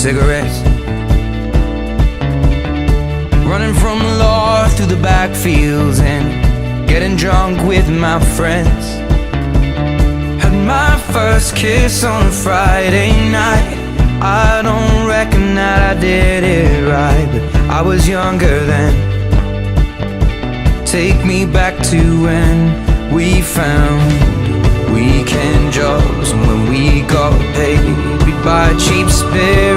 cigarettes, running from the law through the backfields and getting drunk with my friends. Had my first kiss on a Friday night. I don't reckon that I did it right, but I was younger then. Take me back to when we found weekend jobs, and when we got paid we'd buy cheap spirits